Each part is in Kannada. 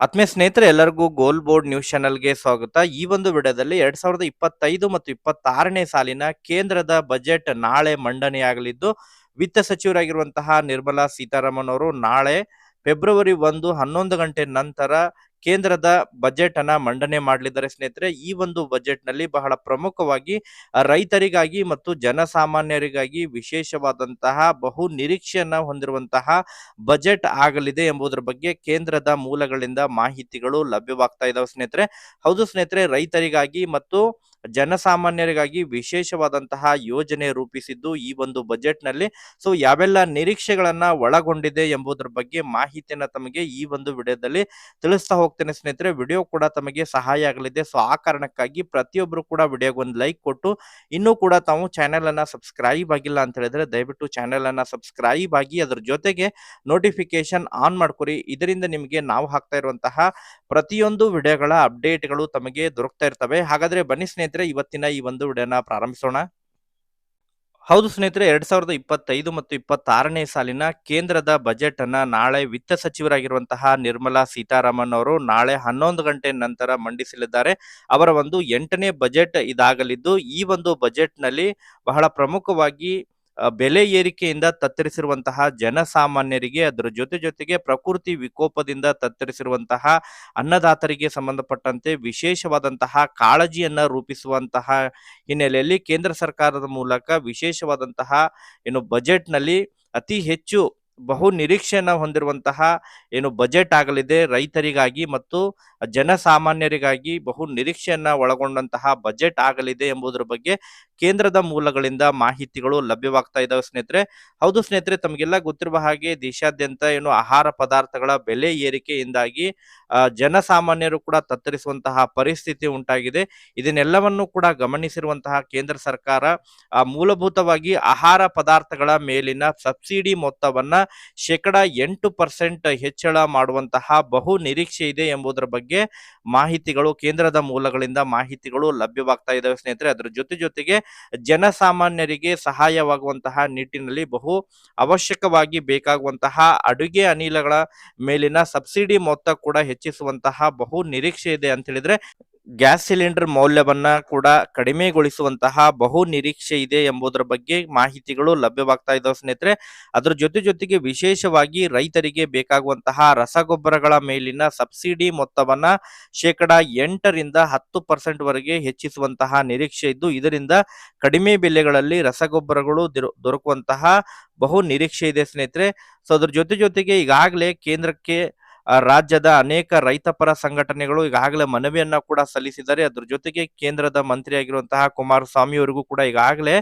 ಆತ್ಮೀಯ ಸ್ನೇಹಿತರೆ ಎಲ್ಲರಿಗೂ ಗೋಲ್ ಬೋರ್ಡ್ ನ್ಯೂಸ್ ಚಾನೆಲ್ಗೆ ಸ್ವಾಗತ. ಈ ಒಂದು ವಿಡಿಯೋದಲ್ಲಿ 2025 ಮತ್ತು 26ನೇ ಸಾಲಿನ ಕೇಂದ್ರದ ಬಜೆಟ್ ನಾಳೆ ಮಂಡನೆಯಾಗಲಿದ್ದು, ವಿತ್ತ ಸಚಿವರಾಗಿರುವಂತಹ ನಿರ್ಮಲಾ ಸೀತಾರಾಮನ್ ಅವರು ನಾಳೆ ಫೆಬ್ರವರಿ 1 11 ಗಂಟೆ ನಂತರ ಕೇಂದ್ರದ ಬಜೆಟ್ ಅನ್ನ ಮಂಡನೆ ಮಾಡಲಿದ್ದಾರೆ. ಸ್ನೇಹಿತರೆ, ಈ ಒಂದು ಬಜೆಟ್ ನಲ್ಲಿ ಬಹಳ ಪ್ರಮುಖವಾಗಿ ರೈತರಿಗಾಗಿ ಮತ್ತು ಜನಸಾಮಾನ್ಯರಿಗಾಗಿ ವಿಶೇಷವಾದಂತಹ ಬಹು ನಿರೀಕ್ಷೆಯನ್ನ ಹೊಂದಿರುವಂತಹ ಬಜೆಟ್ ಆಗಲಿದೆ ಎಂಬುದರ ಬಗ್ಗೆ ಕೇಂದ್ರದ ಮೂಲಗಳಿಂದ ಮಾಹಿತಿಗಳು ಲಭ್ಯವಾಗ್ತಾ ಇದಾವೆ. ಸ್ನೇಹಿತರೆ, ಹೌದು ಸ್ನೇಹಿತರೆ, ರೈತರಿಗಾಗಿ ಮತ್ತು ಜನಸಾಮಾನ್ಯರಿಗಾಗಿ ವಿಶೇಷವಾದಂತಹ ಯೋಜನೆ ರೂಪಿಸಿದ್ದು ಈ ಒಂದು ಬಜೆಟ್ ನಲ್ಲಿ. ಸೊ ಯಾವೆಲ್ಲ ನಿರೀಕ್ಷೆಗಳನ್ನ ಒಳಗೊಂಡಿದೆ ಎಂಬುದರ ಬಗ್ಗೆ ಮಾಹಿತಿಯನ್ನ ತಮಗೆ ಈ ಒಂದು ವಿಡಿಯೋದಲ್ಲಿ ತಿಳಿಸ್ತಾ ಹೋಗ್ತೇನೆ. ಸ್ನೇಹಿತರೆ, ವಿಡಿಯೋ ಕೂಡ ತಮಗೆ ಸಹಾಯ ಆಗಲಿದೆ. ಸೊ ಆ ಕಾರಣಕ್ಕಾಗಿ ಪ್ರತಿಯೊಬ್ಬರು ಕೂಡ ವಿಡಿಯೋಗೆ ಒಂದು ಲೈಕ್ ಕೊಟ್ಟು, ಇನ್ನೂ ಕೂಡ ತಾವು ಚಾನೆಲ್ ಅನ್ನ ಸಬ್ಸ್ಕ್ರೈಬ್ ಆಗಿಲ್ಲ ಅಂತ ಹೇಳಿದ್ರೆ ದಯವಿಟ್ಟು ಚಾನೆಲ್ ಅನ್ನ ಸಬ್ಸ್ಕ್ರೈಬ್ ಆಗಿ, ಅದರ ಜೊತೆಗೆ ನೋಟಿಫಿಕೇಶನ್ ಆನ್ ಮಾಡ್ಕೊರಿ. ಇದರಿಂದ ನಿಮಗೆ ನಾವು ಹಾಕ್ತಾ ಇರುವಂತಹ ಪ್ರತಿಯೊಂದು ವಿಡಿಯೋಗಳ ಅಪ್ಡೇಟ್ಗಳು ತಮಗೆ ದೊರಕ್ತಾ ಇರ್ತವೆ. ಹಾಗಾದ್ರೆ ಬನ್ನಿ ಸ್ನೇಹಿತರೆ, ಇವತ್ತಿನ ಈ ಒಂದು ವಿಡಿಯೋನ ಪ್ರಾರಂಭಿಸೋಣ. ಹೌದು ಸ್ನೇಹಿತರೆ, 2025 ಮತ್ತು 26ನೇ ಸಾಲಿನ ಕೇಂದ್ರದ ಬಜೆಟ್ ಅನ್ನ ನಾಳೆ ವಿತ್ತ ಸಚಿವರಾಗಿರುವಂತಹ ನಿರ್ಮಲಾ ಸೀತಾರಾಮನ್ ಅವರು ನಾಳೆ 11 ಗಂಟೆ ನಂತರ ಮಂಡಿಸಲಿದ್ದಾರೆ. ಅವರ ಒಂದು 8ನೇ ಬಜೆಟ್ ಇದಾಗಲಿದ್ದು, ಈ ಒಂದು ಬಜೆಟ್ ನಲ್ಲಿ ಬಹಳ ಪ್ರಮುಖವಾಗಿ ಬೆಲೆ ಏರಿಕೆಯಿಂದ ತತ್ತರಿಸಿರುವಂತಹ ಜನಸಾಮಾನ್ಯರಿಗೆ, ಅದರ ಜೊತೆಗೆ ಪ್ರಕೃತಿ ವಿಕೋಪದಿಂದ ತತ್ತರಿಸಿರುವಂತಹ ಅನ್ನದಾತರಿಗೆ ಸಂಬಂಧಪಟ್ಟಂತೆ ವಿಶೇಷವಾದಂತಹ ಕಾಳಜಿಯನ್ನ ರೂಪಿಸುವಂತಹ ಹಿನ್ನೆಲೆಯಲ್ಲಿ ಕೇಂದ್ರ ಸರ್ಕಾರದ ಮೂಲಕ ವಿಶೇಷವಾದಂತಹ ಬಜೆಟ್ ನಲ್ಲಿ ಅತಿ ಹೆಚ್ಚು ಬಹು ನಿರೀಕ್ಷೆಯನ್ನ ಹೊಂದಿರುವಂತಹ ಬಜೆಟ್ ಆಗಲಿದೆ. ರೈತರಿಗಾಗಿ ಮತ್ತು ಜನಸಾಮಾನ್ಯರಿಗಾಗಿ ಬಹು ನಿರೀಕ್ಷೆಯನ್ನ ಒಳಗೊಂಡಂತಹ ಬಜೆಟ್ ಆಗಲಿದೆ ಎಂಬುದರ ಬಗ್ಗೆ ಕೇಂದ್ರದ ಮೂಲಗಳಿಂದ ಮಾಹಿತಿಗಳು ಲಭ್ಯವಾಗ್ತಾ ಇದಾವೆ. ಸ್ನೇಹಿತರೆ, ಹೌದು ಸ್ನೇಹಿತರೆ, ತಮಗೆಲ್ಲ ಗೊತ್ತಿರುವ ಹಾಗೆ ದೇಶಾದ್ಯಂತ ಆಹಾರ ಪದಾರ್ಥಗಳ ಬೆಲೆ ಏರಿಕೆಯಿಂದಾಗಿ ಜನಸಾಮಾನ್ಯರು ಕೂಡ ತತ್ತರಿಸುವಂತಹ ಪರಿಸ್ಥಿತಿ ಉಂಟಾಗಿದೆ. ಇದನ್ನೆಲ್ಲವನ್ನು ಕೂಡ ಗಮನಿಸಿರುವಂತಹ ಕೇಂದ್ರ ಸರ್ಕಾರ ಮೂಲಭೂತವಾಗಿ ಆಹಾರ ಪದಾರ್ಥಗಳ ಮೇಲಿನ ಸಬ್ಸಿಡಿ ಮೊತ್ತವನ್ನ 8% ಹೆಚ್ಚಳ ಮಾಡುವಂತಹ ಬಹು ನಿರೀಕ್ಷೆ ಇದೆ ಎಂಬುದರ ಬಗ್ಗೆ ಮಾಹಿತಿಗಳು ಕೇಂದ್ರದ ಮೂಲಗಳಿಂದ ಮಾಹಿತಿಗಳು ಲಭ್ಯವಾಗ್ತಾ ಇದಾವೆ. ಸ್ನೇಹಿತರೆ, ಅದರ ಜೊತೆಗೆ ಜನಸಾಮಾನ್ಯರಿಗೆ ಸಹಾಯವಾಗುವಂತಹ ನಿಟ್ಟಿನಲ್ಲಿ ಬಹು ಅವಶ್ಯಕವಾಗಿ ಬೇಕಾಗುವಂತಹ ಅಡುಗೆ ಅನಿಲಗಳ ಮೇಲಿನ ಸಬ್ಸಿಡಿ ಮೊತ್ತ ಕೂಡ ಹೆಚ್ಚಿಸುವಂತಹ ಬಹು ನಿರೀಕ್ಷೆ ಇದೆ ಅಂತ ಹೇಳಿದ್ರೆ, ಗ್ಯಾಸ್ ಸಿಲಿಂಡರ್ ಮೌಲ್ಯವನ್ನ ಕೂಡ ಕಡಿಮೆಗೊಳಿಸುವಂತಹ ಬಹು ನಿರೀಕ್ಷೆ ಇದೆ ಎಂಬುದರ ಬಗ್ಗೆ ಮಾಹಿತಿಗಳು ಲಭ್ಯವಾಗ್ತಾ ಇದಾವೆ. ಸ್ನೇಹಿತರೆ, ಅದರ ಜೊತೆಗೆ ವಿಶೇಷವಾಗಿ ರೈತರಿಗೆ ಬೇಕಾಗುವಂತಹ ರಸಗೊಬ್ಬರಗಳ ಮೇಲಿನ ಸಬ್ಸಿಡಿ ಮೊತ್ತವನ್ನ 8% 10% ವರೆಗೆ ಹೆಚ್ಚಿಸುವಂತಹ ನಿರೀಕ್ಷೆ ಇದ್ದು, ಇದರಿಂದ ಕಡಿಮೆ ಬೆಲೆಗಳಲ್ಲಿ ರಸಗೊಬ್ಬರಗಳು ದೊರಕುವಂತಹ ಬಹು ನಿರೀಕ್ಷೆ ಇದೆ. ಸ್ನೇಹಿತರೆ, ಸೊ ಅದ್ರ ಜೊತೆಗೆ ಈಗಾಗಲೇ ಕೇಂದ್ರಕ್ಕೆ ರಾಜ್ಯದ ಅನೇಕ ರೈತಪರ ಸಂಘಟನೆಗಳು ಈಗಾಗಲೇ ಮನವಿಯನ್ನ ಕೂಡ ಸಲ್ಲಿಸಿದ್ದಾರೆ. ಅದ್ರ ಜೊತೆಗೆ ಕೇಂದ್ರದ ಮಂತ್ರಿಯಾಗಿರುವಂತಹ ಕುಮಾರಸ್ವಾಮಿ ಅವರಿಗೂ ಕೂಡ ಈಗಾಗಲೇ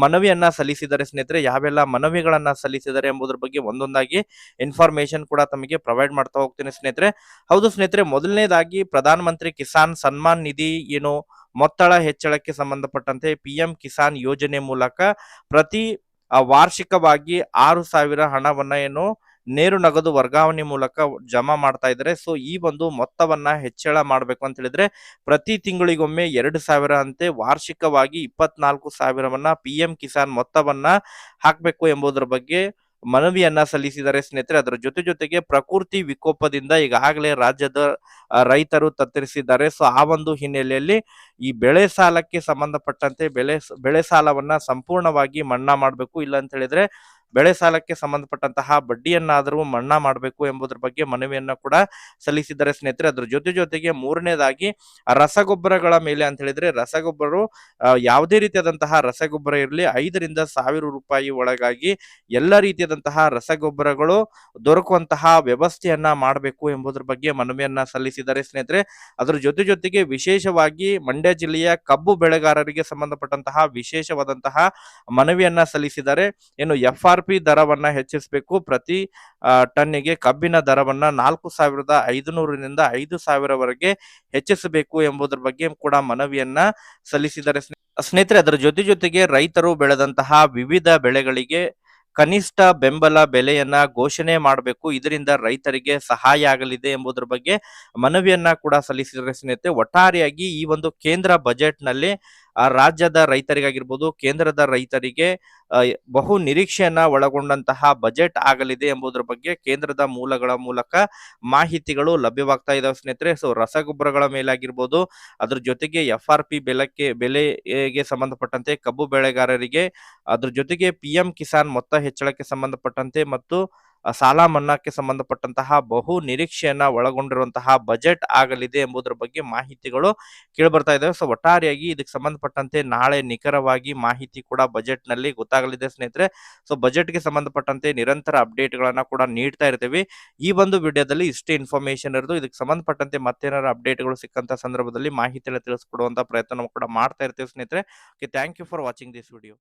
ಮನವಿಯನ್ನ ಸಲ್ಲಿಸಿದ್ದಾರೆ. ಸ್ನೇಹಿತರೆ, ಯಾವೆಲ್ಲ ಮನವಿಗಳನ್ನ ಸಲ್ಲಿಸಿದ್ದಾರೆ ಎಂಬುದರ ಬಗ್ಗೆ ಒಂದೊಂದಾಗಿ ಇನ್ಫಾರ್ಮೇಶನ್ ಕೂಡ ತಮಗೆ ಪ್ರೊವೈಡ್ ಮಾಡ್ತಾ ಹೋಗ್ತೀನಿ. ಸ್ನೇಹಿತರೆ, ಹೌದು ಸ್ನೇಹಿತರೆ, ಮೊದಲನೇದಾಗಿ ಪ್ರಧಾನ ಮಂತ್ರಿ ಕಿಸಾನ್ ಸನ್ಮಾನ್ ನಿಧಿ ಮೊತ್ತಳ ಹೆಚ್ಚಳಕ್ಕೆ ಸಂಬಂಧಪಟ್ಟಂತೆ PM ಕಿಸಾನ್ ಯೋಜನೆ ಮೂಲಕ ಪ್ರತಿ ವಾರ್ಷಿಕವಾಗಿ 6,000 ಹಣವನ್ನ ನೇರು ನಗದು ವರ್ಗಾವಣೆ ಮೂಲಕ ಜಮಾ ಮಾಡ್ತಾ ಇದ್ದಾರೆ. ಸೊ ಈ ಒಂದು ಮೊತ್ತವನ್ನ ಹೆಚ್ಚಳ ಮಾಡ್ಬೇಕು ಅಂತ ಹೇಳಿದ್ರೆ ಪ್ರತಿ ತಿಂಗಳಿಗೊಮ್ಮೆ 2,000 ಅಂತೆ ವಾರ್ಷಿಕವಾಗಿ 24,000ವನ್ನ PM ಕಿಸಾನ್ ಮೊತ್ತವನ್ನ ಹಾಕ್ಬೇಕು ಎಂಬುದರ ಬಗ್ಗೆ ಮನವಿಯನ್ನ ಸಲ್ಲಿಸಿದ್ದಾರೆ. ಸ್ನೇಹಿತರೆ, ಅದರ ಜೊತೆಗೆ ಪ್ರಕೃತಿ ವಿಕೋಪದಿಂದ ಈಗಾಗಲೇ ರಾಜ್ಯದ ರೈತರು ತತ್ತರಿಸಿದ್ದಾರೆ. ಸೊ ಆ ಒಂದು ಹಿನ್ನೆಲೆಯಲ್ಲಿ ಈ ಬೆಳೆ ಸಾಲಕ್ಕೆ ಸಂಬಂಧಪಟ್ಟಂತೆ ಬೆಳೆ ಸಾಲವನ್ನ ಸಂಪೂರ್ಣವಾಗಿ ಮನ್ನಾ ಮಾಡಬೇಕು, ಇಲ್ಲ ಅಂತ ಹೇಳಿದ್ರೆ ಬೆಳೆ ಸಾಲಕ್ಕೆ ಸಂಬಂಧಪಟ್ಟಂತಹ ಬಡ್ಡಿಯನ್ನಾದರೂ ಮನ್ನಾ ಮಾಡಬೇಕು ಎಂಬುದರ ಬಗ್ಗೆ ಮನವಿಯನ್ನ ಕೂಡ ಸಲ್ಲಿಸಿದ್ದಾರೆ. ಸ್ನೇಹಿತರೆ, ಅದ್ರ ಜೊತೆಗೆ ಮೂರನೇದಾಗಿ ರಸಗೊಬ್ಬರಗಳ ಮೇಲೆ ಅಂತ ಹೇಳಿದ್ರೆ ರಸಗೊಬ್ಬರ ಯಾವುದೇ ರೀತಿಯಾದಂತಹ ರಸಗೊಬ್ಬರ ಇರಲಿ 5ರಿಂದ 1,000 ರೂಪಾಯಿ ಒಳಗಾಗಿ ಎಲ್ಲ ರೀತಿಯಾದಂತಹ ರಸಗೊಬ್ಬರಗಳು ದೊರಕುವಂತಹ ವ್ಯವಸ್ಥೆಯನ್ನ ಮಾಡಬೇಕು ಎಂಬುದರ ಬಗ್ಗೆ ಮನವಿಯನ್ನ ಸಲ್ಲಿಸಿದ್ದಾರೆ. ಸ್ನೇಹಿತರೆ, ಅದರ ಜೊತೆಗೆ ವಿಶೇಷವಾಗಿ ಮಂಡ್ಯ ಜಿಲ್ಲೆಯ ಕಬ್ಬು ಬೆಳೆಗಾರರಿಗೆ ಸಂಬಂಧಪಟ್ಟಂತಹ ವಿಶೇಷವಾದಂತಹ ಮನವಿಯನ್ನ ಸಲ್ಲಿಸಿದ್ದಾರೆ. FRP ದರವನ್ನ ಹೆಚ್ಚಿಸಬೇಕು. ಪ್ರತಿ ಟನ್ನಿಗೆ ಕಬ್ಬಿನ ದರವನ್ನ 4,500ರಿಂದ 5,000ವರೆಗೆ ಹೆಚ್ಚಿಸಬೇಕು ಎಂಬುದರ ಬಗ್ಗೆ ಕೂಡ ಮನವಿಯನ್ನ ಸಲ್ಲಿಸಿದ್ದಾರೆ. ಸ್ನೇಹಿತರೆ, ಅದರ ಜೊತೆಗೆ ರೈತರು ಬೆಳೆದಂತಹ ವಿವಿಧ ಬೆಳೆಗಳಿಗೆ ಕನಿಷ್ಠ ಬೆಂಬಲ ಬೆಲೆಯನ್ನ ಘೋಷಣೆ ಮಾಡಬೇಕು, ಇದರಿಂದ ರೈತರಿಗೆ ಸಹಾಯ ಆಗಲಿದೆ ಎಂಬುದರ ಬಗ್ಗೆ ಮನವಿಯನ್ನ ಕೂಡ ಸಲ್ಲಿಸಿದರೆ. ಸ್ನೇಹಿತರೆ, ಒಟ್ಟಾರೆಯಾಗಿ ಈ ಒಂದು ಕೇಂದ್ರ ಬಜೆಟ್ ನಲ್ಲಿ ಆ ರಾಜ್ಯದ ರೈತರಿಗಾಗಿರ್ಬೋದು, ಕೇಂದ್ರದ ರೈತರಿಗೆ ಬಹು ನಿರೀಕ್ಷೆಯನ್ನ ಒಳಗೊಂಡಂತಹ ಬಜೆಟ್ ಆಗಲಿದೆ ಎಂಬುದರ ಬಗ್ಗೆ ಕೇಂದ್ರದ ಮೂಲಗಳ ಮೂಲಕ ಮಾಹಿತಿಗಳು ಲಭ್ಯವಾಗ್ತಾ ಇದಾವೆ ಸ್ನೇಹಿತರೆ. ಸೊ ರಸಗೊಬ್ಬರಗಳ ಮೇಲಾಗಿರ್ಬೋದು, ಅದ್ರ ಜೊತೆಗೆ FRP ಬೆಲೆಗೆ ಸಂಬಂಧಪಟ್ಟಂತೆ ಕಬ್ಬು ಬೆಳೆಗಾರರಿಗೆ, ಅದ್ರ ಜೊತೆಗೆ PM ಕಿಸಾನ್ ಮೊತ್ತ ಹೆಚ್ಚಳಕ್ಕೆ ಸಂಬಂಧಪಟ್ಟಂತೆ ಮತ್ತು ಸಾಲ ಮನ್ನಾಕ್ಕೆ ಸಂಬಂಧಪಟ್ಟಂತಹ ಬಹು ನಿರೀಕ್ಷೆಯನ್ನ ಒಳಗೊಂಡಿರುವಂತಹ ಬಜೆಟ್ ಆಗಲಿದೆ ಎಂಬುದರ ಬಗ್ಗೆ ಮಾಹಿತಿಗಳು ಕೇಳಿಬರ್ತಾ ಇದಾವೆ. ಸೊ ಒಟ್ಟಾರೆಯಾಗಿ ಇದಕ್ಕೆ ಸಂಬಂಧಪಟ್ಟಂತೆ ನಾಳೆ ನಿಖರವಾಗಿ ಮಾಹಿತಿ ಕೂಡ ಬಜೆಟ್ ನಲ್ಲಿ ಗೊತ್ತಾಗಲಿದೆ ಸ್ನೇಹಿತರೆ. ಸೊ ಬಜೆಟ್ಗೆ ಸಂಬಂಧಪಟ್ಟಂತೆ ನಿರಂತರ ಅಪ್ಡೇಟ್ ಗಳನ್ನ ಕೂಡ ನೀಡ್ತಾ ಇರ್ತೀವಿ. ಈ ಒಂದು ವಿಡಿಯೋದಲ್ಲಿ ಇಷ್ಟೇ ಇನ್ಫಾರ್ಮೇಶನ್ ಇರೋದು. ಇದಕ್ಕೆ ಸಂಬಂಧಪಟ್ಟಂತೆ ಮತ್ತೇನಾರ ಅಪ್ಡೇಟ್ಗಳು ಸಿಕ್ಕಂತ ಸಂದರ್ಭದಲ್ಲಿ ಮಾಹಿತಿಯನ್ನು ತಿಳಿಸ್ಕೊಡುವಂತ ಪ್ರಯತ್ನ ಕೂಡ ಮಾಡ್ತಾ ಇರ್ತೀವಿ ಸ್ನೇಹಿತರೆ. Okay, thank you for watching this video.